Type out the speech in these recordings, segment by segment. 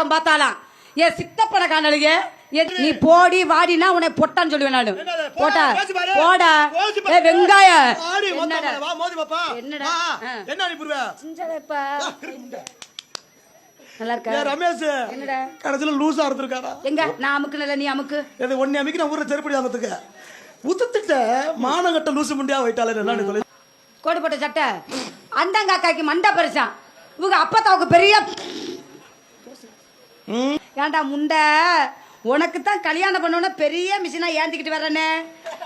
பக்கம் பார்த்தாலாம் என் சித்தப்பட காணலையே நீ போடி வாடினா உன்னை பொட்டான்னு சொல்லுவேன் நானு போட்டா போடா ஏ வெங்காய என்னடா நல்லா இருக்கா ரமேஷ் என்னடா கடைசில லூசா இருந்திருக்காரா எங்க நான் அமுக்குனல நீ அமுக்கு இது ஒண்ணே அமுக்கி நான் ஊர்ல செருப்படி வாங்கறதுக்கு உத்தத்திட்ட மானங்கட்ட லூசு முண்டியா வைட்டாலே என்னன்னு சொல்லி கோடு போட்ட சட்டை அண்டங்காக்காய்க்கு மண்டை பறிச்சான் இவங்க அப்பத்தாவுக்கு பெரிய ஏன்டா முண்டை உனக்கு தான் கல்யாணம் பண்ணோன்னா பெரிய மிஷினா ஏந்திக்கிட்டு வர்றனே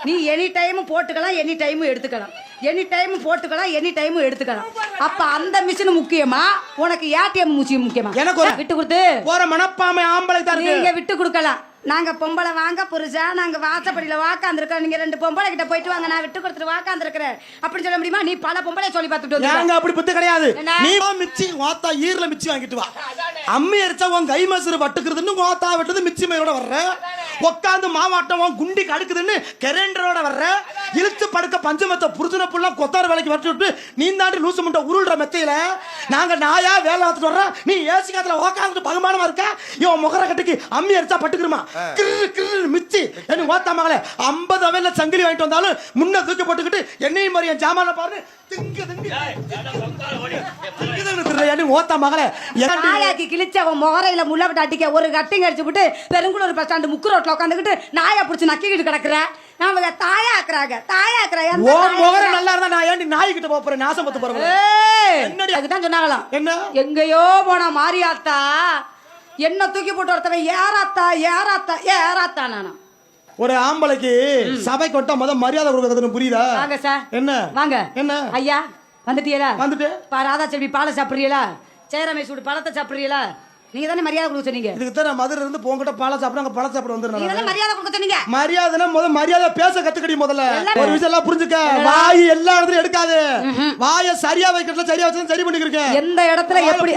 நீ எனி டைம் போட்டுக்கலாம் எனி டைம் எடுத்துக்கலாம் எனி டைம் போட்டுக்கலாம் எனி டைம் எடுத்துக்கலாம் அப்ப அந்த மிஷின் முக்கியமா உனக்கு ஏடிஎம் முக்கியமா எனக்கு விட்டு கொடுத்து போற மனப்பாமை ஆம்பளை தான் நீங்க விட்டு கொடுக்கலாம் நாங்க பொம்பளை வாங்க புரிச்சா நாங்க வாசப்படியில வாக்காந்துருக்கோம் நீங்க 2 பொம்பளை கிட்ட போயிட்டு வாங்க நான் விட்டு கொடுத்துட்டு வாக்காந்துருக்கிறேன் அப்படி சொல்ல முடியுமா நீ பல பொம்பளை சொல்லி பார்த்துட்டு நாங்க அப்படி புத்தி கிடையாது நீ மிச்சி வாத்தா ஈரல மிச்சி வாங்கிட்டு வா அம்மி அரைச்சா உன் கை மசுறு வட்டுக்கிறதுன்னு வாத்தா வெட்டது மிச்சி மயோட வர்ற உட்காந்து மாவாட்டம் உன் குண்டி கடுக்குதுன்னு கெரண்டரோட வர்ற இழுத்து படுக்க பஞ்சமத்த புருஷன புள்ள கொத்தார வேலைக்கு வரட்டு விட்டு நீ தாண்டி லூசு முட்டை உருள்ற மெத்தையில நாங்க நாயா வேலை பார்த்துட்டு வர்ற நீ ஏசி காத்துல உட்காந்துட்டு பகமானமா இருக்க இவன் முகர கட்டுக்கு அம்மி அரைச்சா பட்டுக்கிறமா மிச்சி என்ன ஓத்தா மகளே 50 அவையில சங்கிலி வாங்கிட்டு வந்தாலும் முன்ன தூக்கி போட்டுக்கிட்டு என்னையும் மாதிரி என் ஜாமான பாரு ஓத்தா மகளே கிழிச்ச அவன் முகரையில முள்ள விட்டு அடிக்க ஒரு கட்டிங் அடிச்சு விட்டு பெருங்குளூர் பஸ் ஸ்டாண்டு முக்கு ரோட்ல உட்காந்துக்கிட்டு நாயை பிடிச்சி நக்கிக்கிட்டு கிடக்குற நாம தாயாக்குறாங்க முகரை நல்லா இருந்தா நான் ஏன் நாய் கிட்ட போறேன் நாசம் பத்து போறேன் அதுதான் சொன்னாங்களாம் என்ன எங்கேயோ போன மாரியாத்தா என்ன தூக்கி போட்டு ஒருத்தவன் ஏறாத்தா நானா ஒரு ஆம்பளைக்கு சபை கொட்டா மரியாதை கொடுக்கறதுன்னு புரியுதா வாங்க சார் என்ன வாங்க என்ன ஐயா வந்துட்டீங்களா வந்துட்டு ராதா செடி பாலை சாப்பிடுறீங்களா சேரமே சூடு பழத்தை சாப்பிடுறீங்களா நீங்க தானே மரியாதை கொடுக்க சொன்னீங்க இதுக்கு தான் மதுரை இருந்து போங்கிட்ட பாலை சாப்பிட பழம் சாப்பிட வந்துடுறேன் மரியாதை கொடுக்க சொன்னீங்க மரியாதைனா மரியாதை பேச கத்துக்கடி முதல்ல ஒரு விஷயம் எல்லாம் புரிஞ்சுக்க வாய் எல்லா இடத்துலயும் எடுக்காது வாயை சரியா வைக்கிறதுல சரியா வச்சு சரி பண்ணிக்கிறேன் எந்த இடத்துல எப்படி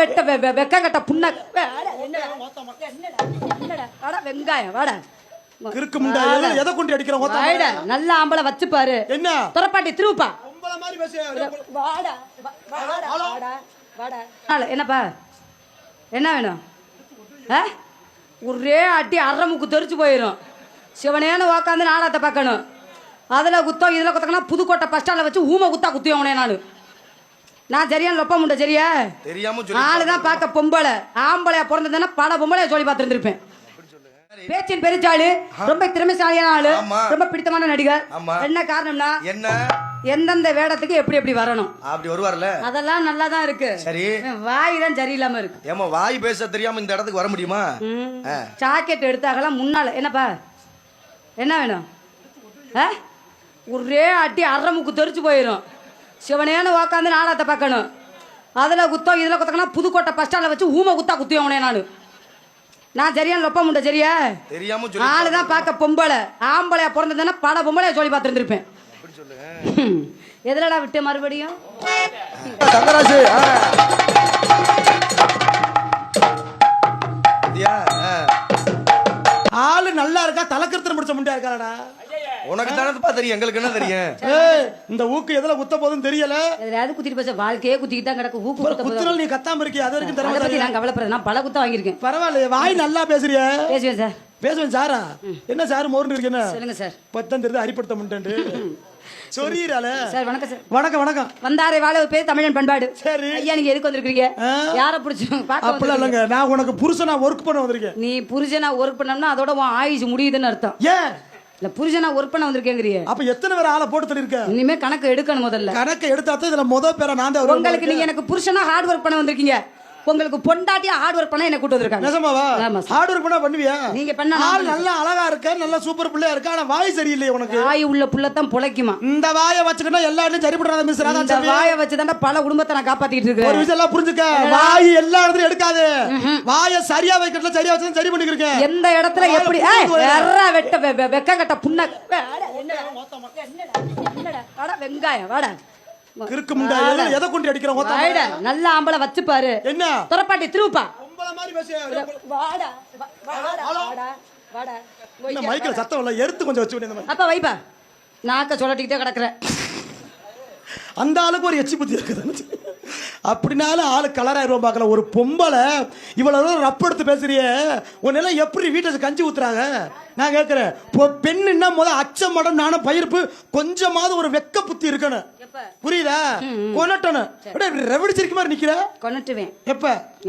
வெட்ட வெக்க கட்ட புண்ண வெங்காயம் வாடா கிறுக்கு முண்டை எதை கொண்டு அடிக்கிறோம் நல்ல ஆம்பளை வச்சு பாரு என்ன துறப்பாட்டி திருப்பா மாதிரி பேச வாடா என்னப்பா என்ன வேணும் ஒரே அட்டி அரைமுக்கு தெரிச்சு போயிடும் சிவனேன்னு உக்காந்து நாடகத்தை பார்க்கணும் அதில் குத்தம் இதில் குத்தக்கனா புதுக்கோட்டை பஸ் ஸ்டாண்டில் வச்சு ஊமை குத்தா குத்தியோனே நான் சரியான லொப்ப முண்டை சரியா ஆளுதான் பார்க்க பொம்பளை ஆம்பளையா பிறந்ததுன்னா பல பொம்பளையா சொல்லி பார்த்துருந்துருப்பேன் பேச்சின் பெருச்சாளு ரொம்ப திறமைசாலியான ஆளு ரொம்ப பிடித்தமான நடிகர் என்ன காரணம்னா எந்தெந்த வேடத்துக்கு எப்படி எப்படி வரணும் அப்படி வருவார்ல அதெல்லாம் நல்லா தான் இருக்கு சரி வாய் தான் சரியில்லாம இருக்கு ஏமா வாய் பேச தெரியாம இந்த இடத்துக்கு வர முடியுமா ஜாக்கெட் எடுத்தாகலாம் முன்னால என்னப்பா என்ன வேணும் ஒரே அட்டி அரைமுக்கு தெரிச்சு போயிடும் சிவனேன்னு உக்காந்து நாடகத்தை பார்க்கணும் அதில் குத்தம் இதில் குத்தக்கனா புதுக்கோட்டை பஸ் ஸ்டாண்டில் வச்சு ஊமை குத்தா குத்தியோனே நான் சரியான லொப்ப முண்டை சரியா ஆளுதான் பார்க்க பொம்பளை ஆம்பளையா பிறந்ததுன்னா பல பொம்பளையா சொல்லி பார்த்துருந்துருப்பேன் எதுலடா விட்டு மறுபடியும் ஆளு நல்லா இருக்கா தலைக்கருத்து முடிச்ச முண்டியா இருக்காடா உனக்கு தானே தெரியும் எங்களுக்கு என்ன தெரியும் இந்த ஊக்கு எதுல குத்த போதும் தெரியல எதாவது குத்திட்டு போச்ச வாழ்க்கையே குத்திக்கிட்டு தான் கிடக்கு ஊக்கு குத்துறல் நீ கத்தாம இருக்கே அது வரைக்கும் தெரியல நான் கவலைப்படுறேன் நான் பல குத்த வாங்கியிருக்கேன் பரவாயில்ல வாய் நல்லா பேசுறிய பேசுவேன் சார் பேசுவேன் சாரா என்ன சார் மோர்னு இருக்கேன்னு சொல்லுங்க சார் பத்தம் தெரியுது அரிப்படுத்த முட்டேன் சொல்லிடுறாளே சார் வணக்கம் சார் வணக்கம் வணக்கம் வந்தாரே வாழ பேர் தமிழன் பண்பாடு சரி ஐயா நீங்க எதுக்கு வந்திருக்கீங்க யாரை பிடிச்சி அப்படிலாம் இல்லைங்க நான் உனக்கு புருஷனா ஒர்க் பண்ண வந்திருக்கேன் நீ புருஷனா ஒர்க் பண்ணோம்னா அதோட உன் ஆயுசு முடியுதுன்னு அர்த்தம் ஏன் இல்ல புருஷனா ஒர்க் பண்ண வந்திருக்கேங்கறியே அப்ப எத்தனை பேர் ஆளை போட்டு தள்ளிருக்க இனிமே கணக்கு எடுக்கணும் முதல்ல கணக்கு எடுத்தாதான் இதுல முதல் பேரை நான் தான் உங்களுக்கு நீங்க எனக்கு புருஷனா ஹார்ட் ஒர்க் பண்ண வந்திருக்கீங்க உங்களுக்கு பொண்டாட்டியா ஹார்ட் ஒர்க் பண்ண என்ன கூட்டி வந்திருக்காங்க நிஜமாவா ஹார்ட் ஒர்க் பண்ணா பண்ணுவியா நீங்க பண்ண ஆள் நல்லா அழகா இருக்க நல்ல சூப்பர் பிள்ளையா இருக்க ஆனா வாய் சரியில்லை உனக்கு வாய் உள்ள புள்ள தான் புளைக்குமா இந்த வாயை வச்சுக்கிட்டா எல்லாரும் சரிபடுறாத மிஸ் ராதா இந்த வாயை வச்சு தான் பல குடும்பத்தை நான் காப்பாத்திட்டு இருக்கேன் ஒரு விஷயம் எல்லாம் புரிஞ்சுக்க வாய் எல்லா இடத்துலயும் எடுக்காது வாயை சரியா வைக்கிறதுல சரியா வச்சு சரி பண்ணிக்கிறேன் எந்த இடத்துல எப்படி வெட்ட வெக்க கட்ட புண்ண என்னடா வெங்காயம் வாடா கிறுக்கு முண்டை எதை கொண்டு அடிக்கிறோம் நல்ல ஆம்பளை வச்சு பாரு என்ன துறப்பாட்டி திருப்பா பொம்பளை மாதிரி பேச வாடா வாடா மைக்ல சத்தம் இல்ல எடுத்து கொஞ்சம் வச்சு விடு அப்ப வைப்பா நாக்க சொல்லட்டிக்கிட்டே கிடக்குற அந்த ஆளுக்கு ஒரு எச்சி புத்தி இருக்குது அப்படினாலும் ஆளு கலராயிருவோம் பார்க்கல. ஒரு பொம்பளை இவ்வளவு ரப் எடுத்து பேசுறியே, உன்னெல்லாம் எப்படி வீட்டை கஞ்சி ஊத்துறாங்க? நான் கேட்கிறேன், பெண்ணுன்னா முதல் அச்சம் மடம் நானும் பயிர்ப்பு கொஞ்சமாவது ஒரு வெக்க புத்தி இருக்கணும். புரியுதா? கொனட்டணும். ரெவடிச்சிருக்க மாதிரி நிக்கிற. கொனட்டுவேன்.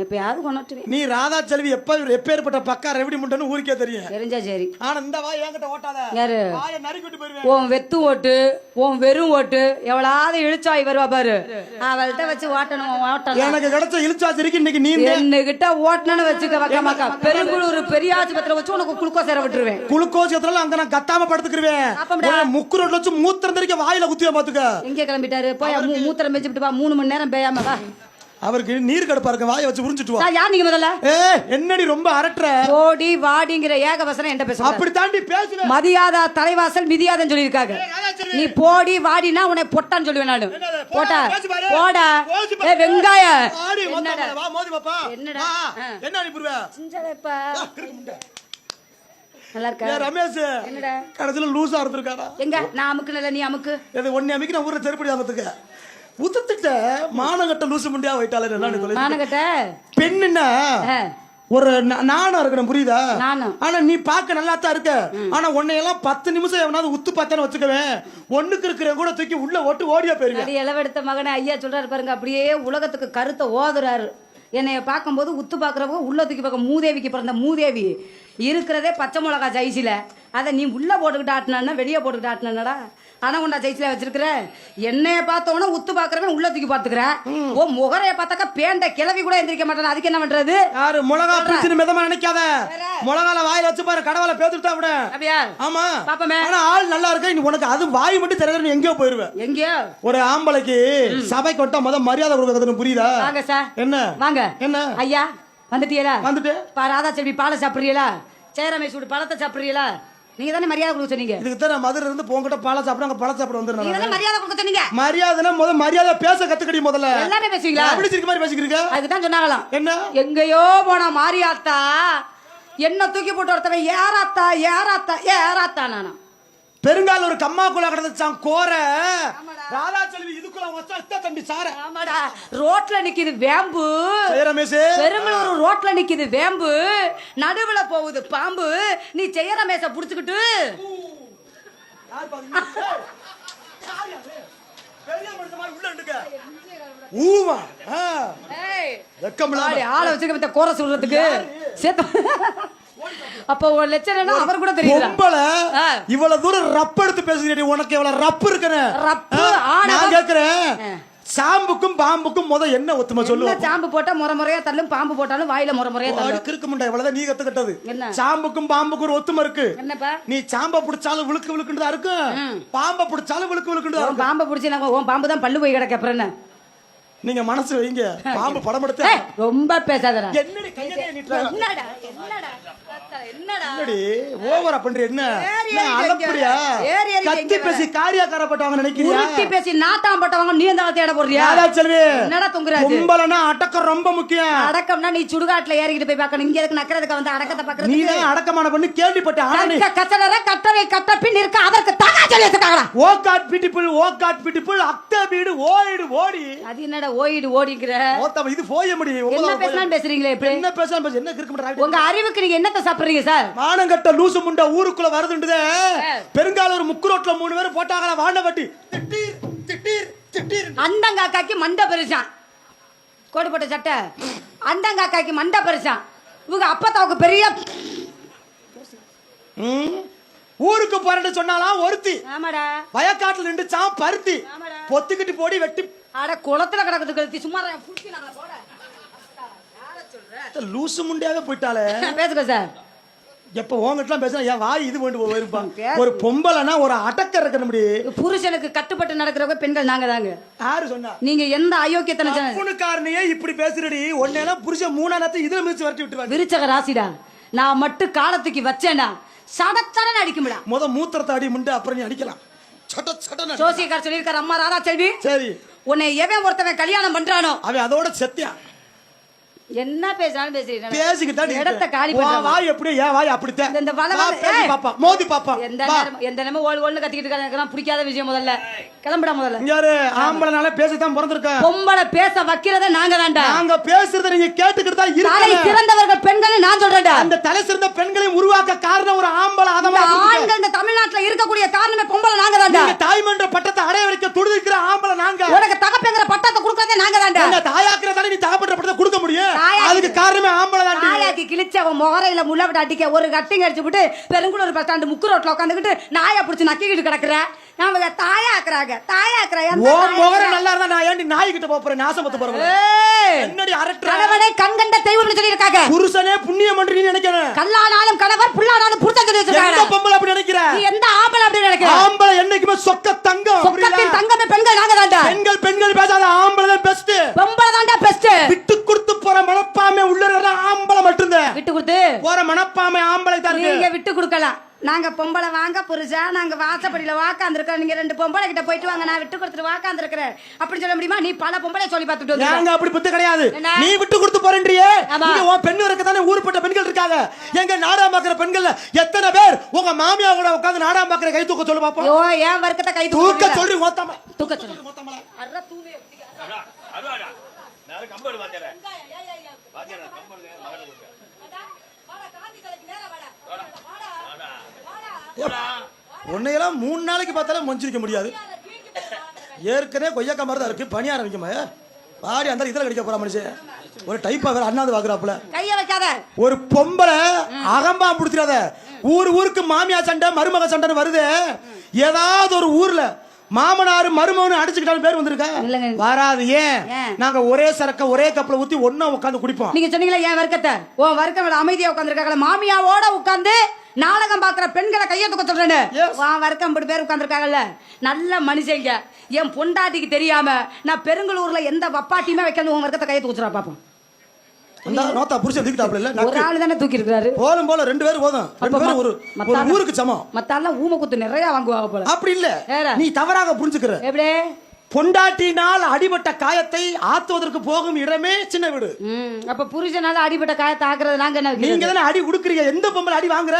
எப்பயாவது கொனட்டுவேன். நீ ராதா செல்வி எப்பேற்பட்ட பக்கா ரெவடி முண்டன்னு ஊருக்கே தெரியும். தெரிஞ்சா சரி. ஆனா இந்த வாய் என்கிட்ட ஓட்டாத. யாரு? வாயை நறுக்கிட்டு போயிருவேன். உன் வெத்து ஓட்டு, உன் வெறும் ஓட்டு, எவ்வளவு இழுச்சாய் வருவா பாரு, அவள்கிட்ட வச்சு ஓட்டணும். எனக்கு கிடைச்ச இழுச்சாச்சிருக்கு இன்னைக்கு. நீ என்கிட்ட ஓட்டணும்னு வச்சுக்க வக்கமாக்கா. பெருங்குளூர் பெரிய ஆஸ்பத்திரி வச்சு உனக்கு குளுக்கோஸ் ஏற விட்டுருவேன். குளுக்கோஸ் ஏத்தல அங்க நான் கத்தாம படுத்துக்கிருவேன். முக்கு ரோட்ல வச்சு மூத்திரம் தெரிக்க வாயில குத்தியா பாத்துக்க. எங்க கிளம்பிட்டாரு? போய் மூத்திரம் பெஞ்சுட்டு வா. 3 மணி நேரம் பேயாம வா. அவருக்கு நீர் கடுப்பா இருக்க, வாயை வச்சு உறிஞ்சிட்டு வா. யார் நீங்க முதல்ல? என்னடி ரொம்ப அரட்டுற? ஓடி வாடிங்கிற ஏக வசனம் என்ன பேசுற? அப்படி தாண்டி பேசுற. மதியாதா தலைவாசல் மிதியாதன்னு சொல்லியிருக்காங்க. நீ போடி வாடினா உன்னை பொட்டான்னு சொல்லுவேன் நானு. போட்டா போடா. வெங்காய என்னடா என்ன அனுப்பிடுவ? நல்லா இருக்கா ரமேஷ்? என்னடா கடைசில லூசா இருந்திருக்காரா? எங்க நான் அமுக்குனல நீ அமுக்கு. இது ஒண்ணே அமுக்கு நான் ஊர்ல செருப்படி ஆமத்துக்க உத்துட்ட மானகட்ட லூசு முண்டியா வைட்டாலே என்னன்னு சொல்லி. மானகட்ட பெண்ணுன்னா ஒரு நாணம் இருக்கணும், புரியுதா? ஆனா நீ பார்க்க நல்லா தான் இருக்க. ஆனா உன்னையெல்லாம் 10 நிமிஷம் எவனாவது உத்து பார்த்தேன்னு வச்சுக்கவேன், ஒண்ணுக்கு இருக்கிற கூட தூக்கி உள்ள ஓட்டு ஓடியா போயிருவேன். இளவெடுத்த மகனை ஐயா சொல்றாரு பாருங்க, அப்படியே உலகத்துக்கு கருத்தை ஓதுறாரு. என்னைய பார்க்கும்போது உத்து பார்க்குறவங்க உள்ள தூக்கி பார்க்க மூதேவிக்கு பிறந்த மூதேவி இருக்கிறதே பச்சை மிளகா ஜெயிச்சில. அதை நீ உள்ள போட்டுக்கிட்டு ஆட்டினா வெளியே போட்டுக்கிட்டு ஆட்டினடா. ஆனால் உண்டா ஜெயிச்சில வச்சிருக்கிற. என்னைய பார்த்தோன்னா உத்து பார்க்குறவன் உள்ள தூக்கி பார்த்துக்கிறேன். ஓ முகரைய பார்த்தாக்கா பேண்ட கிளவி கூட எந்திரிக்க மாட்டேன். அதுக்கு என்ன பண்றது? யாரு மிளகா பிடிச்சுன்னு மிதமா நினைக்காத. மிளகால வாயில வச்சு பாரு, கடவுளை பேத்துட்டா விட. அப்படியா? ஆமா பாப்பமே. ஆனா ஆள் நல்லா இருக்கு. உனக்கு அது வாய் மட்டும் தெரியாது, எங்கேயோ போயிருவேன். எங்கேயோ ஒரு ஆம்பளைக்கு சபைக்கு வட்டா மரியாதை கொடுக்கறதுன்னு புரியுதா? வாங்க சார். என்ன வாங்க. என்ன ஐயா வந்துட்டீங்களா? வந்துட்டு ராதா செல்வி பாலை சாப்பிடுறீங்களா? சேரமே சூடு பழத்தை சாப்பிடுறீங்களா? நீங்க தானே மரியாதை கொடுக்க சொன்னீங்க. இதுக்கு தான் மதுரை இருந்து போங்கிட்ட பழம் சாப்பிட பழம் சாப்பிட வந்து மரியாதை கொடுக்க சொன்னீங்க. மரியாதைனா மரியாதை பேச கத்துக்கடி முதல்ல. எல்லாமே பேசுவீங்களா? அப்படி சிரிக்க மாதிரி பேசிக்கிறீங்க. அதுக்கு தான் சொன்னாங்களாம். என்ன எங்கேயோ போனா மாரியாத்தா என்ன தூக்கி போட்டு ஒருத்தவன் ஏறாத்தா ஏறாத்தா ஏறாத்தா. நானா பெருங்கால ஒரு கம்மாக்குள்ள கிடந்துச்சான் கோர. ராதா செல்வி இதுக்குள்ள வச்சா தம்பி சார. ஆமாடா, ரோட்ல நிக்குது வேம்பு. ரமேஷ், பெருங்களூர் ரோட்ல நிக்குது வேம்பு, நடுவுல போகுது பாம்பு. நீ செய்ய ரமேஷ புடிச்சுக்கிட்டு ஆளை வச்சுக்க கோர சொல்றதுக்கு அப்ப ஒரு லட்சம் அவர் கூட தெரியல. இவ்வளவு தூரம் ரப் எடுத்து பேசுறீங்க, உனக்கு எவ்வளவு ரப் இருக்குன்னு. ரப்பு நான் கேக்குறேன், சாம்புக்கும் பாம்புக்கும் முத என்ன ஒத்துமை சொல்லு? சாம்பு போட்டா முறையா தள்ளும், பாம்பு போட்டாலும் வாயில முறையா தள்ளும். இருக்கு முண்டா, இவ்வளவுதான் நீ கத்துக்கிட்டது. சாம்புக்கும் பாம்புக்கும் ஒரு ஒத்துமை இருக்கு. என்னப்பா? நீ சாம்ப பிடிச்சாலும் விழுக்கு விழுக்குன்றதா இருக்கும், பாம்ப பிடிச்சாலும் விழுக்கு விழுக்குன்றதா இருக்கும். பாம்ப பிடிச்சி நாங்க உன் பாம்பு தான் பல்லு போய் கிடக்க. அப்புறம் என்ன நீங்க மனசு வைங்க, பாம்பு படம் எடுத்து. ரொம்ப பேசாதடா. என்னடி கையடே நீட்றா? என்னடா என்னடா என்னடா என்னடி ஓவரா பண்ற? என்ன அலப்படியா? கத்தி பேசி காரியாக்காரப்பட்டவங்க நினைக்கிறியா? உருட்டி பேசி நாட்டாம் பட்டவங்க நீ அந்த தேட போறியா? ராதா செல்வி, என்னடா தொங்குறாது? கும்பலனா அடக்கம் ரொம்ப முக்கியம். அடக்கம்னா நீ சுடுகாட்டுல ஏறிக்கிட்டு போய் பார்க்கணும். இங்க எதுக்கு நக்கறதுக்கு வந்து அடக்கத்தை பார்க்கறது? நீ தான் அடக்கமான பண்ணி கேள்விப்பட்ட. ஆனா கச்சலர கட்டவை கட்ட பின் இருக்க அதற்கு தகா சொல்லி வச்சிருக்காங்களா? ஓ காட் பியூட்டிஃபுல் அக்த வீடு ஓயிடு ஓடி. அது என்னடா ஓயிடு ஓடிங்கற? ஓத்தம் இது போய முடியும். என்ன பேசலாம் பேசுறீங்களே? என்ன பேசலாம் என்ன இருக்கு? உங்க அறிவுக்கு நீங்க என்னத்த சாப்பிடுறீங்க சார்? மானங்கட்ட லூசு முண்டா ஊருக்குள்ள வருதுண்டே. பெருங்காலூர் முக்கு ரோட்ல 3 பேர் போட்டாங்களா வாண்ட வட்டி. திட்டீர் திட்டீர் திட்டீர். அண்டங்காக்காக்கு மண்டை பெருசான், கோடு போட்ட சட்டை. அண்டங்காக்காக்கு மண்டை பெருசான். இவங்க அப்பத்தாவுக்கு பெரிய ஊருக்கு போறேன்னு சொன்னாலாம் ஒருத்தி. ஆமாடா, வயக்காட்டுல நின்றுச்சான் பருத்தி. பொத்துக்கிட்டு போடி வெட்டி. அட குளத்துல கிடக்குது கழுத்தி. சும்மா புடிச்சி நாங்க போட. யார சொல்ற? லூசு முண்டியாவே போயிட்டாலே. பேசுங்க சார். எப்ப உங்ககிட்டலாம் பேசினா என் வாய் இது கொண்டு போயிருப்பான். ஒரு பொம்பளைனா ஒரு அடக்க இருக்கணும். புருஷனுக்கு கட்டுப்பட்டு நடக்கிறவங்க பெண்கள் நாங்க தாங்க. யாரு சொன்னா? நீங்க எந்த அயோக்கியத்தன பொண்ணுக்காரனையே இப்படி பேசுறடி. ஒன்னேனா புருஷன் 3 நேரத்தை இதுல மிதிச்சு வரட்டி விட்டுருவாங்க. விருச்சக ராசிடா. நான் மட்டும் காலத்துக்கு வச்சேனா சடச்சடன்னு அடிக்கும்டா. மூத்திரத்தை அடி முண்டு, அப்புறம் நீ அடிக்கலாம். சட சட. ஜோசியக்கார் சொல்லியிருக்காரு, அம்மா ராதா செல்வி, சரி உன்னை எவன் ஒருத்தவன் கல்யாணம் பண்றானோ அவன் அதோட செத்தியா. என்ன பேசினாலும் பேசுறீங்க பேசிக்கிட்டா இடத்த காலி வா பண்ண வாய் எப்படியே ஏன் வாய் அப்படித்தான் இந்த வள வா, வள- பேசி ஏய். பாப்பா மோதி பாப்பா எந்த நேரமும் ஒண்ணு கத்திக்கிட்டு இருக்காங்க பிடிக்காத விஷயம் முதல்ல கிளம்பிட முதல்ல இங்க யாரு ஆம்பளைனால பேசத்தான் பிறந்திருக்க பொம்பளை பேச வைக்கிறத நாங்க தான்டா நாங்க பேசுறத நீங்க கேட்டுக்கிட்டு தான் தலை இருக்கீங்க சிறந்தவர்கள் பெண்கள் நான் சொல்றேன்டா அந்த தலை சிறந்த பெண்களையும் உருவாக்க காரணம் ஒரு ஆம்பளை இந்த அதமா ஆண்கள் இந்த தமிழ்நாட்டுல இருக்கக்கூடிய காரணமே பொம்பளை நாங்க தான்டா நீங்க தாய்மன்ற பட்டத்தை அடைய வைக்க துடிக்கிற ஆம்பளை நாங்க உனக்கு தகப்பங்கிற பட்டத்தை கொடுக்கறதே நாங்க தான்டா அந்த தாயாக்குறதால நீ தகப்பன்ற பட்டத்தை கொடுக்க முடியும் தாயாக்கு- அதுக்கு காரணமே ஆம்பளை தான் நாயாக்கி கிழிச்ச அவன் முகரையில முள்ள விட்டு அடிக்க ஒரு கட்டிங் அடிச்சு விட்டு பெருங்குளூர் பஸ் ஸ்டாண்டு முக்கு ரோட்ல உட்காந்துக்கிட்டு நாயை பிடிச்சி நக்கிக்கிட்டு கிடக்குற நாம தாயாக்குறாங்க ஓ முகர நல்லா இருந்தா நான் ஏன்டி நாய் கிட்ட போறேன் நாசமத்து போறேன் என்னடி அரட்டற கணவனை கண்கண்ட தெய்வம்னு சொல்லி இருக்காங்க புருஷனே புண்ணியம் பண்றீன்னு நினைக்கிறேன் கல்லானாலும் கணவர் புல்லானாலும் புருஷன் சொல்லி எந்த வச்சிருக்காங்க பொம்பளை அப்படி நினைக்கிற நீ எந்த ஆம்பளை அப்படி நினைக்கிற ஆம்பளை என்னைக்குமே சொக்க தங்கம் சொக்கத்தின் தங்கமே பெண்கள் நாங்க தான்டா பெண்கள் பேசாத ஆம்பளை தான் பெஸ்ட் பொம்பளை தான்டா பெஸ்ட் விட்டு கொடுத்து போற மனப்பாமை உள்ள இருக்கிற ஆம்பளை மட்டும்தான் விட்டு கொடுத்து போற மனப்பாமை ஆம்பளை தான் இருக்கு நீங்க விட்டு கொடுக்கலாம் நாங்க பொம்பளை வாங்க புருஷா நாங்க வாசப்படியில வாக்காந்துருக்கோம் நீங்க 2 பொம்பளை கிட்ட போயிட்டு வாங்க நான் விட்டு கொடுத்துட்டு வாக்காந்துருக்கிறேன் அப்படின்னு சொல்ல முடியுமா நீ பல பொம்பளை சொல்லி பார்த்துட்டு வந்து நாங்க அப்படி புத்தி கிடையாது என்ன? நீ விட்டு கொடுத்து போறேன்றியே ஆமா. இங்க உன் பெண்ணு இருக்கதானே ஊர்பட்ட பெண்கள் இருக்காங்க எங்க நாடகம் பாக்குற பெண்கள் எத்தனை பேர் உங்க மாமியா கூட உட்கார்ந்து நாடகம் பாக்குற கை தூக்க சொல்லு பாப்போம் ஐயோ ஏன் வர்க்கத்தை கை தூக்க சொல்லி ஓத்தாம தூக்க சொல்லு அற தூவே உன்னையெல்லாம் 3 நாளைக்கு பார்த்தாலும் மொஞ்சிருக்க முடியாது ஏற்கனவே கொய்யாக்கா மாதிரி தான் இருக்கு பணியா ஆரம்பிக்குமா பாடி அந்த இதுல கிடைக்க போற மனுஷன் ஒரு டைப் ஆகிற அண்ணாந்து வாக்குறாப்புல கைய வைக்காத ஒரு பொம்பளை அகம்பா பிடிச்சிடாத ஊருக்கு மாமியா சண்டை மருமக சண்டைன்னு வருது ஏதாவது ஒரு ஊர்ல மாமனாரு மருமகனு அடிச்சுக்கிட்டாலும் பேர் வந்திருக்கா இல்லங்க. வராது ஏன் ஏன்? நாங்க ஒரே சரக்க ஒரே கப்பல ஊத்தி ஒண்ணா உட்கார்ந்து குடிப்போம் நீங்க சொன்னீங்களா என் வர்க்கத்தை உன் வர்க்கம் அமைதியா உட்காந்துருக்காங்களா மாமியாவோட உட்கார்ந்து நாடகம் பாக்குற பெண்களை கைய தூக்க சொல்றேன்னு Yes. உன் வர்க்கம் 5 பேர் உட்காந்துருக்காங்கல்ல நல்ல மனுஷங்க என் பொண்டாட்டிக்கு தெரியாம நான் பெருங்களூர்ல எந்த வப்பாட்டியுமே வைக்கணும் உன் வர்க்கத்தை கைய தூக்குறா பாப்போம் அந்த நோத்தா புருஷன் தூக்கிட்டாப்ல இல்ல ஒரு ஆளு தானே தூக்கி இருக்காரு போலும் போல 2 பேர் போதும் 2 பேர் ஒரு ஊருக்கு சமம் மத்தால ஊம குத்து நிறைய வாங்குவாங்க போல அப்படி இல்ல வேற. நீ தவறாக புரிஞ்சுக்கிற எப்படி பொண்டாட்டினால் அடிபட்ட காயத்தை ஆத்துவதற்கு போகும் இடமே சின்ன வீடு அப்ப புருஷனால அடிபட்ட காயத்தை ஆக்குறது நாங்க என்ன நீங்க வைக்கிறது? தானே அடி குடுக்குறீங்க எந்த பொம்பளை அடி வாங்குற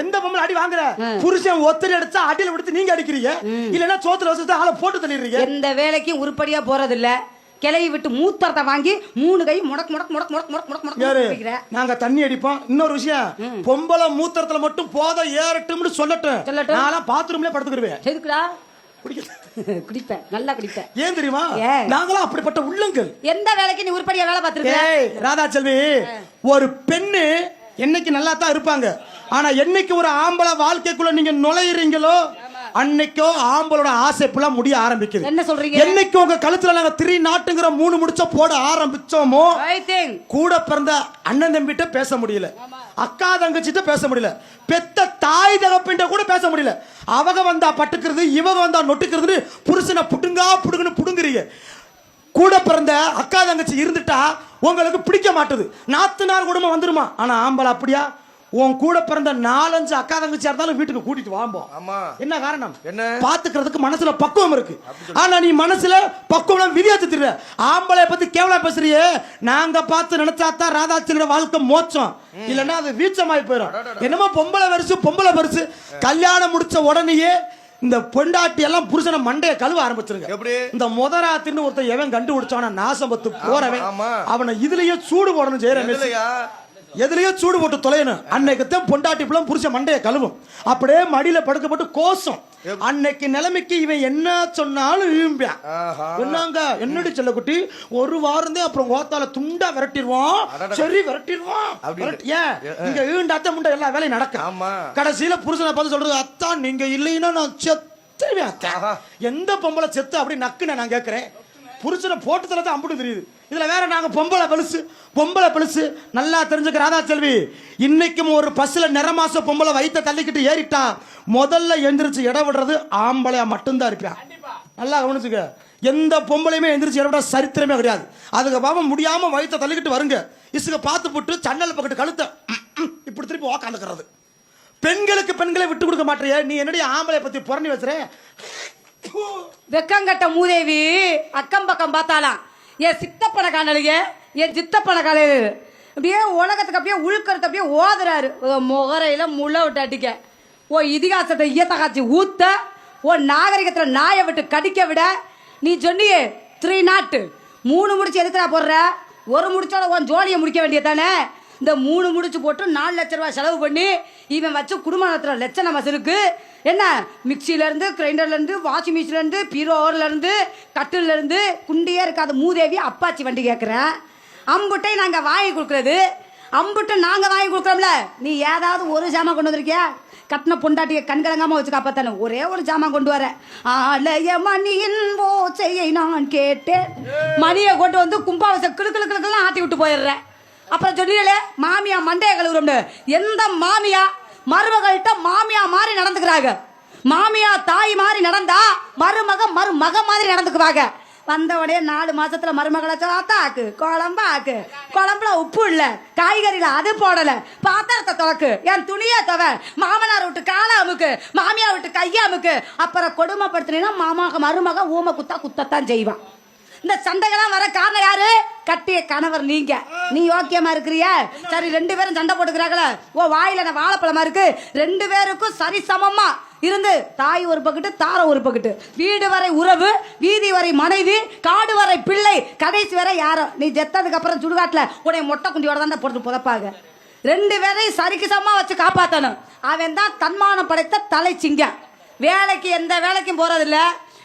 எந்த பொம்பளை அடி வாங்குற புருஷன் ஒத்தடி அடிச்சா அடியில விடுத்து நீங்க அடிக்கிறீங்க இல்லன்னா சோத்துல வச்சுட்டு ஆளை போட்டு தள்ளிடுறீங்க எந்த வேலைக்கும் உருப்படியா போறது இல்ல கிளையை விட்டு மூத்தரத்தை வாங்கி 3 கை முடக்கு முடக்கு முடக்கு முடக்கு முடக்கு முடக்கு முடக்கு யாரு குடிக்கிற. நாங்க தண்ணி அடிப்போம் இன்னொரு விஷயம் பொம்பளை மூத்திரத்துல மட்டும் போத ஏறட்டும்னு சொல்லட்டும் சொல்லட்டும். நான் பாத்ரூம்ல படுத்துக்கிடுவேன் எதுக்குடா குடிக்க குடிப்பேன் நல்லா குடிப்பேன் ஏன் தெரியுமா ஏன்? நாங்களாம் அப்படிப்பட்ட உள்ளங்கள் எந்த வேலைக்கு நீ உருப்படியா வேலை பார்த்திருக்க ஏய் ராதா செல்வி ஒரு பெண்ணு என்னைக்கு நல்லா தான் இருப்பாங்க ஆனா என்னைக்கு ஒரு ஆம்பளை வாழ்க்கைக்குள்ள நீங்க நுழையிறீங்களோ அன்னைக்கோ ஆம்பளோட ஆசை புள்ள முடிய ஆரம்பிக்குது என்ன சொல்றீங்க என்னைக்கு உங்க கழுத்துல நாங்க 3 நாட்டுங்கிற 3 முடிச்ச போட ஆரம்பிச்சோமோ I think கூட பிறந்த அண்ணன் தம்பிட்ட பேச முடியல அக்கா தங்கச்சிட்ட பேச முடியல பெத்த தாய் தகப்பிட்ட கூட பேச முடியல அவங்க வந்தா பட்டுக்கிறது இவங்க வந்தா நொட்டுக்கிறது புருஷனை புடுங்குன்னு புடுங்குறீங்க கூட பிறந்த அக்கா தங்கச்சி இருந்துட்டா உங்களுக்கு பிடிக்க மாட்டுது நாத்தனார் குடும்பம் வந்துருமா ஆனா ஆம்பளை அப்படியா உன் கூட பிறந்த 4-5 அக்கா தங்கச்சியா இருந்தாலும் வீட்டுக்கு கூட்டிட்டு வாம்போம் ஆமா என்ன காரணம் என்ன? பாத்துக்கிறதுக்கு மனசுல பக்குவம் இருக்கு ஆனா நீ மனசுல பக்குவம் விதியாத்துற ஆம்பளை பத்தி கேவலா பேசுறியே நாங்க பார்த்து நினைச்சாதான் ராதாச்சியோட வாழ்க்கை மோச்சம் இல்லன்னா அது வீச்சமாயி போயிடும் என்னமோ பொம்பளை பெருசு கல்யாணம் முடிச்ச உடனேயே இந்த பொண்டாட்டி எல்லாம் புருஷனை மண்டைய கழுவ ஆரம்பிச்சிருங்க எப்படி? இந்த முதராத்தின்னு ஒருத்தன் எவன் கண்டுபிடிச்சான நாசம்பத்து போறவன் ஆமா. அவனை இதுலயே சூடு போடணும் ஜெயரமேஷ் எதுலயா? எதுலயோ சூடு போட்டு தொலையணும் அன்னைக்குத்தான் பொண்டாட்டி பிள்ளை புருஷன் மண்டைய கழுவும் அப்படியே மடியில படுக்கப்பட்டு கோசம் அன்னைக்கு நிலைமைக்கு இவன் என்ன சொன்னாலும் ஈம்பியான் ஆஹா. என்னங்க என்னடி செல்ல குட்டி ஒரு வாரம் தான் அப்புறம் ஓத்தால துண்டா விரட்டிடுவோம் சரி விரட்டிடுவோம் ஏன் இங்க ஈண்டாத்த முண்டை எல்லா வேலையும் நடக்கும் ஆமா. கடைசியில புருஷனை பார்த்து சொல்றது அத்தான் நீங்க இல்லைன்னா நான் செத்துருவேன் அத்தான் ஆஹா. எந்த பொம்பளை செத்து அப்படி நக்குன்னு நான் கேட்கிறேன் புருஷனை போட்டு தரதான் அம்புட்டு தெரியுது இதுல வேற நாங்க பொம்பளை பெருசு நல்லா தெரிஞ்சுக்க ராதா செல்வி இன்னைக்கும் ஒரு பஸ்ல நிறமாச பொம்பளை வயித்தை தள்ளிக்கிட்டு ஏறிட்டா முதல்ல எந்திரிச்சு இடம் விடுறது ஆம்பளையா மட்டும்தான் இருப்பான் நல்லா கவனிச்சுக்க எந்த பொம்பளையுமே எந்திரிச்சு இடம் விட சரித்திரமே கிடையாது அதுக்கு பாவம் முடியாம வயித்தை தள்ளிக்கிட்டு வருங்க இசுக பார்த்து போட்டு சன்னல் பக்கத்து கழுத்த இப்படி திருப்பி உக்காந்துக்கிறது பெண்களை விட்டு கொடுக்க மாட்டேறிய நீ என்னடி ஆம்பளை பத்தி புறணி வச்சுற வெக்கங்கட்ட மூதேவி அக்கம் பக்கம் பார்த்தாலாம் என் சித்தப்பனை காணலையே என் சித்தப்பன காலையில் அப்படியே உலகத்துக்கு அப்படியே உள்கருத்து அப்படியே ஓதுறாரு முகரையில முள்ள விட்டு அடிக்க ஓ இதிகாசத்தை ஈயத்த காய்ச்சி ஊத்த ஓ நாகரிகத்தில் நாயை விட்டு கடிக்க விட நீ சொன்னியே 3 நாட்டு 3 முடிச்சு எதுக்குறா போடுற ஒரு முடிச்சோட உன் ஜோலியை முடிக்க வேண்டியதானே இந்த 3 முடிச்சு போட்டு 4 லட்ச ரூபாய் செலவு பண்ணி இவன் வச்சு குடும்பம் நடத்துகிற லட்சணம் வசூலுக்கு என்ன மிக்சியிலேருந்து கிரைண்டர்லேருந்து வாஷிங் மிஷின்லேருந்து பீரோர்லேருந்து கட்டிலேருந்து குண்டியே இருக்காது மூதேவி அப்பாச்சி வண்டி கேட்குறேன் அம்புட்டை நாங்கள் வாங்கி கொடுக்குறது அம்புட்டு நாங்கள் வாங்கி கொடுக்குறோம்ல நீ ஏதாவது ஒரு ஜாமான் கொண்டு வந்திருக்கியா கட்டின பொண்டாட்டியை கண்கலங்காமல் வச்சு காப்பாத்தானே ஒரே ஒரு ஜாமான் கொண்டு வர ஆலய மணியின் ஓசையை நான் கேட்டேன் மணியை கொண்டு வந்து கும்பாவசை கிளுக்கெல்லாம் ஆட்டி விட்டு போயிடுறேன் அப்புறம் சொன்னீங்களே மாமியா மண்டைய கழுவுறோம்னு எந்த மாமியா மருமகள்கிட்ட மாமியா மாதிரி நடந்துக்கிறாங்க மாமியா தாய் மாதிரி நடந்தா மருமக மாதிரி நடந்துக்குவாங்க வந்தவனே 4 மாசத்துல மருமகளை ஆக்கு குழம்பு ஆக்கு குழம்புல உப்பு இல்ல காய்கறியில அது போடல பாத்திரத்தை துவக்கு என் துணியை தவ மாமனார் விட்டு காலை அமுக்கு மாமியா விட்டு கையை அமுக்கு அப்புறம் கொடுமைப்படுத்தினா மருமக ஊமை குத்தத்தான் செய்வான் இந்த சண்டைகள்லாம் வர காரணம் யாரு கட்டிய கணவர் நீ ஓகேமா இருக்கிறியா சரி 2 பேரும் சண்டை போட்டுக்கிறாங்களே ஓ வாயில நான் வாழைப்பழமா இருக்கு 2 பேருக்கும் சரி சமமா இருந்து தாய் ஒரு பக்கெட்டு தாரம் ஒரு பக்கெட்டு வீடு வரை உறவு வீதி வரை மனைவி காடு வரை பிள்ளை கடைசி வரை யாரோ நீ செத்ததுக்கு அப்புறம் சுடுகாட்டுல உடைய மொட்டை குண்டியோட தான் போட்டு புதப்பாங்க 2 பேரையும் சரிக்கு சமமா வச்சு காப்பாத்தணும் அவன் தான் தன்மானம் படைத்த தலை சிங்கம் வேலைக்கு எந்த வேலைக்கும் போறதில்ல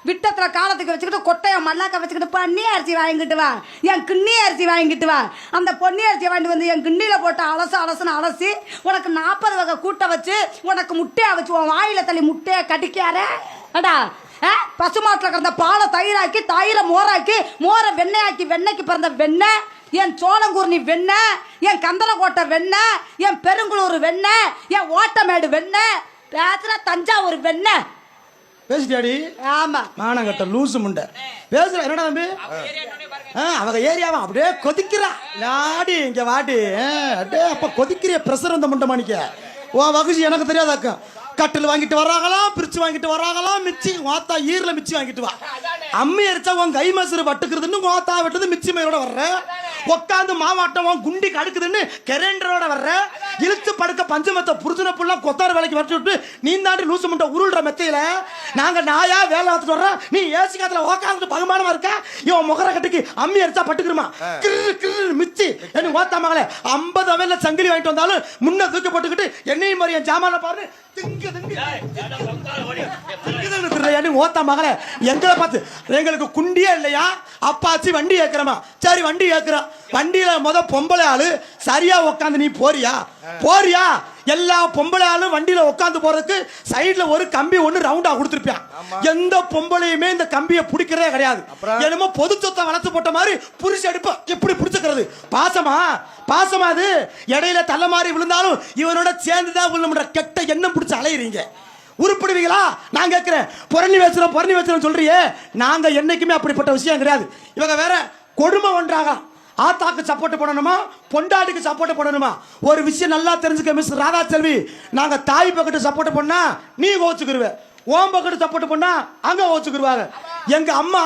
விட்டத்துல காலத்துக்கு வச்சுக்கிட்டு கொட்டையை மல்லாக்க வச்சுக்கிட்டு பன்னி அரிசி வாங்கிட்டு வா என் கிண்ணி அரிசி வாங்கிட்டு வா அந்த பொன்னி அரிசி வாங்கிட்டு வந்து என் கிண்ணியில போட்டு அலசுன்னு அலசி உனக்கு 40 வகை கூட்டை வச்சு உனக்கு முட்டையை வச்சு உன் வாயில தள்ளி முட்டையை கடிக்கார அடா பசுமாட்டில் கிடந்த பாலை தயிராக்கி தயிரை மோரை வெண்ணெயாக்கி வெண்ணெய்க்கு பிறந்த வெண்ணெய் என் சோளங்கூர்ணி வெண்ணெய் என் கந்தலக்கோட்டை வெண்ணெய் என் பெருங்குளூர் வெண்ணெய் என் ஓட்டமேடு வெண்ணெய் பேசுற தஞ்சாவூர் வெண்ணெய் பேசிட்டியாடி ஆமா மானங்கட்ட லூசு முண்டை பேசுற என்னடா தம்பி அவங்க ஏரியாவா அப்படியே கொதிக்கிறா நாடி இங்க வாடி அப்படியே அப்ப கொதிக்கிற பிரஷர் வந்த முண்டை மாணிக்க ஓ வகுசி எனக்கு தெரியாதாக்க கட்டில் வாங்கிட்டு வராங்களாம் பிரிச்சு வாங்கிட்டு வராங்களாம் மிச்சி வாத்தா ஈரல மிச்சி வாங்கிட்டு வா அம்மி அரிச்சா உன் கை மசுறு வட்டுக்கிறதுன்னு வாத்தா வெட்டது மிச்சி மயோட வர்ற உட்காந்து மாவாட்டம் உன் குண்டி கடுக்குதுன்னு கெரண்டரோட வர்ற இழுத்து படுக்க பஞ்சமத்தை புரிஜன புள்ள கொத்தார் வேலைக்கு வரச்சு விட்டு நீ தாண்டி லூசு முட்டை உருள்ற மெத்தையில நாங்க நாயா வேலை பார்த்துட்டு வர்றோம் நீ ஏசி காத்துல உட்காந்து பகுமானமா இருக்க இவன் முகர கட்டுக்கு அம்மி அரிச்சா பட்டுக்கிறமா மிச்சி என்ன ஓத்தா மகளே 50 அவையில சங்கிலி வாங்கிட்டு வந்தாலும் முன்ன தூக்கி போட்டுக்கிட்டு என்னையும் மாதிரி என் ஜாமான பாரு ஓத்தா மகளே எங்களை பார்த்து எங்களுக்கு குண்டியே இல்லையா அப்பாச்சி வண்டி ஏக்கிறமா சரி வண்டி ஏக்கிறோம் வண்டியில பொம்பளை ஆளு சரியா உட்காந்து நீ போறியா எல்லா பொம்பளை ஆளும் வண்டியில உட்காந்து போறதுக்கு சைடுல ஒரு கம்பி ஒண்ணு ரவுண்டா கொடுத்துருப்பான் எந்த பொம்பளையுமே இந்த கம்பியை பிடிக்கிறதே கிடையாது என்னமோ பொது சொத்தை வளர்த்து போட்ட மாதிரி புரிச்சு எடுப்ப எப்படி பிடிச்சுக்கிறது பாசமா அது இடையில தள்ள மாதிரி விழுந்தாலும் இவனோட சேர்ந்துதான் விழுமுன்ற கெட்ட எண்ணம் பிடிச்சு அலையிறீங்க உருப்பிடுவீங்களா நான் கேட்கிறேன் பொறணி வச்சுறோம் சொல்றியே நாங்க என்னைக்குமே அப்படிப்பட்ட விஷயம் கிடையாது இவங்க வேற கொடுமை பண்றாங்க ஆத்தாக்கு சப்போர்ட் பண்ணணுமா பொண்டாட்டிக்கு சப்போர்ட் பண்ணணுமா ஒரு விஷயம் நல்லா தெரிஞ்சுக்க மிஸ் ராதா செல்வி நாங்க தாய் பக்கத்து சப்போர்ட் பண்ணா நீ கோச்சுக்கிருவ ஓம் பக்கத்து சப்போர்ட் பண்ணா அங்க கோச்சுக்கிருவாங்க எங்க அம்மா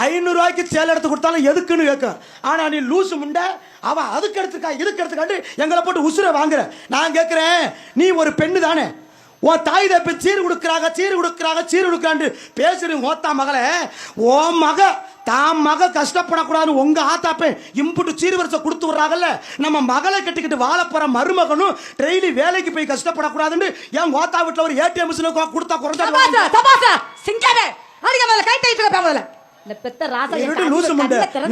500 ரூபாய்க்கு சேலை எடுத்து கொடுத்தாலும் எதுக்குன்னு கேட்க ஆனா நீ லூசு முண்டை அவ அதுக்கு எடுத்துக்கா இதுக்கு எடுத்துக்காண்டு எங்களை போட்டு உசுரை வாங்குற நான் கேட்கிறேன் நீ ஒரு பெண்ணு தானே உன் தாய் தப்பி சீர் கொடுக்குறாங்க பேசுறீங்க ஓத்தா மகளே ஓ மக கஷ்டப்படக்கூடாதுன்னு உங்க ஆத்தாப்பே இம்புட்டு சீர்வரிசை கொடுத்து வர்றாங்கல்ல நம்ம மகளை கட்டிக்கிட்டு வாழ போற மருமகனும் டெய்லி வேலைக்கு போய் கஷ்டப்படக்கூடாதுன்னு என் ஓத்தா வீட்டுல ஒரு ஏடிஎம் மிஷின் கொடுத்தா குறைஞ்சா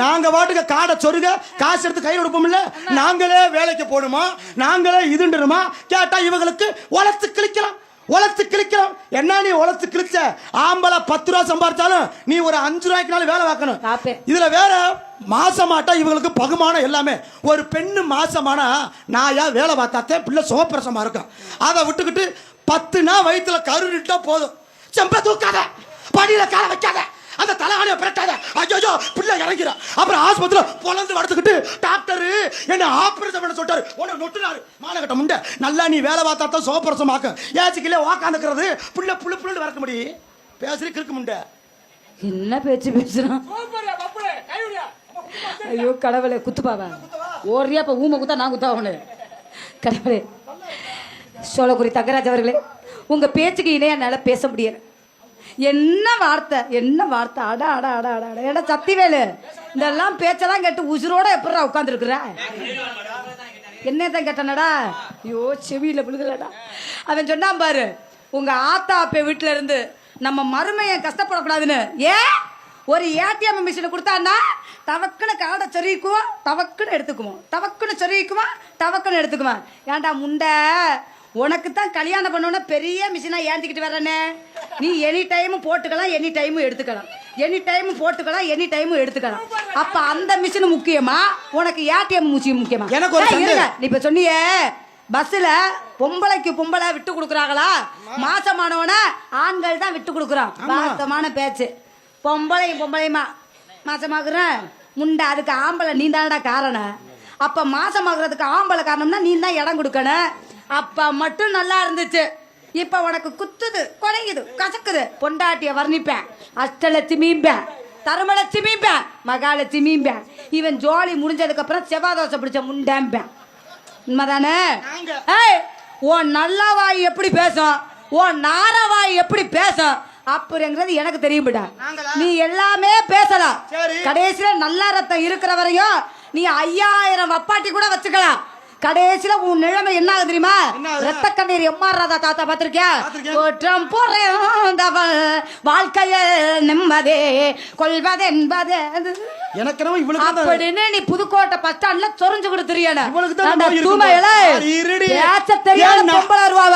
நாங்க வாட்டுக்கு காடை சொருக காசு எடுத்து கையில் கொடுப்போம்ல நாங்களே வேலைக்கு போடுமா நாங்களே இதுண்டுமா கேட்டா இவங்களுக்கு உழைத்து கிழிக்கலாம் என்ன நீ உழைத்து கிழிச்ச ஆம்பளை 10 ரூபா சம்பாதிச்சாலும் நீ ஒரு 5 ரூபாய்க்குனாலும் வேலை பார்க்கணும் இதுல வேற மாசமாட்டா இவங்களுக்கு பகுமானம் எல்லாமே ஒரு பெண்ணு மாசமானா நாயா வேலை பார்த்தாத்தே பிள்ளை சுகப்பிரசமா இருக்கும் அதை விட்டுக்கிட்டு 10 நாள் வயிற்றுல கருட்டா போதும் செம்ப தூக்காத படியில கால வைக்காத அந்த தலைகாணியை பிரட்டாத ஐயோ பிள்ளை இறங்கிற அப்புறம் ஆஸ்பத்திரியில் பொழந்து வளர்த்துக்கிட்டு டாக்டர் என்ன ஆபரேஷன் பண்ண சொல்லிட்டாரு உன்னை நொட்டுனாரு மானகட்ட முண்டை நல்லா நீ வேலை பார்த்தா தான் சோப்பரசமாக்க ஏச்சுக்கிலே வாக்காந்துக்கிறது பிள்ளை புள்ளு வளர்க்க முடியும் பேசுறீ கிறுக்கு முண்டை என்ன பேச்சு பேசுறான் ஐயோ கடவுளே குத்துப்பாவா ஓரியா இப்ப ஊமை குத்தா நான் குத்தா அவனு கடவுளே. சோழகுரி தங்கராஜ் அவர்களே, உங்க பேச்சுக்கு இணையா என்னால பேச முடியல. என்ன வார்த்தை அடா அடா அடா அடா அடா. ஏடா சத்திவேலு, இதெல்லாம் பேச்செல்லாம் கேட்டு உசுரோட எப்படா உட்காந்துருக்குற? என்னதான் கேட்டானடா? ஐயோ செவியில விழுகலடா. அவன் சொன்னான் பாரு, உங்க ஆத்தா அப்ப வீட்டுல இருந்து நம்ம மருமையை கஷ்டப்படக்கூடாதுன்னு ஏன் ஒரு ஏடிஎம் மிஷினை கொடுத்தான்னா தவக்குன்னு காடை சொருகிக்குவோம், தவக்குன்னு எடுத்துக்குவோம், தவக்குன்னு சொருகிக்குவோம், தவக்குன்னு எடுத்துக்குவோம். ஏன்டா முண்டை, உனக்கு தான் கல்யாணம் பண்ணோன்னா பெரிய மிஷினா ஏந்திக்கிட்டு வரனே. நீ எனி டைமும் போட்டுக்கலாம், எனி டைமும் எடுத்துக்கலாம், எனி டைமும் போட்டுக்கலாம், எனி டைமும் எடுத்துக்கலாம். அப்ப அந்த மிஷின் முக்கியமா உனக்கு ஏடிஎம் மிஷின் முக்கியமா? எனக்கு ஒரு இருங்க, நீ இப்ப சொன்னியே பஸ்ல பொம்பளைக்கு பொம்பளை விட்டு கொடுக்குறாங்களா, மாசமானவன ஆண்கள் தான் விட்டு கொடுக்குறான். வாஸ்தமான பேச்சு. பொம்பளையுமா மாசமாக்குறேன் முண்டை, அதுக்கு ஆம்பளை நீ தானடா காரணம். அப்ப மாசமாக்குறதுக்கு ஆம்பளை காரணம்னா நீ தான் இடம் கொடுக்கணும். அப்ப மட்டும் நல்லா இருந்துச்சு. இப்ப உனக்கு குத்துது, குறையுது, கசக்குது. பொண்டாட்டிய வர்ணிப்பேன், அஷ்டலட்சுமிம்பேன், தருமலட்சுமிம்பேன், மகாலட்சுமிம்பேன். இவன் ஜோலி முடிஞ்சதுக்கு அப்புறம் செவ்வாதோசை பிடிச்ச முண்டேம்பேன். உண்மைதானே? உன் நல்ல வாய் எப்படி பேசும், உன் நாரவாய் எப்படி பேசும் அப்படிங்கிறது எனக்கு தெரியும்டா. நீ எல்லாமே பேசலாம், கடைசியில நல்ல ரத்தம் இருக்கிற வரையும் நீ 5000 வப்பாட்டி கூட வச்சுக்கலாம். கடைசியில உன் நிலைமை என்ன ஆகுது தெரியுமா? ரத்த கண்ணீர் எம்ஆர் ராதா தாத்தா பாத்திருக்கியா? குற்றம் புரிந்தவள் வாழ்க்கைய நிம்மதே கொள்வது என்பது அப்படின்னு நீ புதுக்கோட்டை பஸ் ஸ்டாண்ட்ல சொரிஞ்சு கொடுத்துறியான தெரியாத பொம்பளை வருவா.